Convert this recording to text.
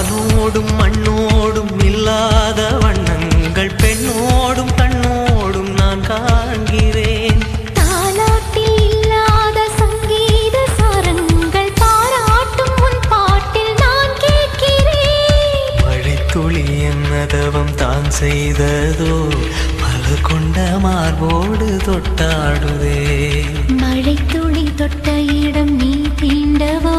வானோடும் மண்ணோடும் இல்லாத வண்ணங்கள் பெண்ணோடும் கண்ணோடும் நான் காண்கிறேன். தாலாட்டில் இல்லாத சங்கீத சாரங்கள் பாராட்டும் உன் பாட்டில் நான் கேட்கிறேன். மழைத்துளி என்னதவம் தான் செய்ததோ மலர் கொண்ட மார்போடு தொட்டாடுதே. மழைத்துளி தொட்ட இடம் நீ தீண்டவோ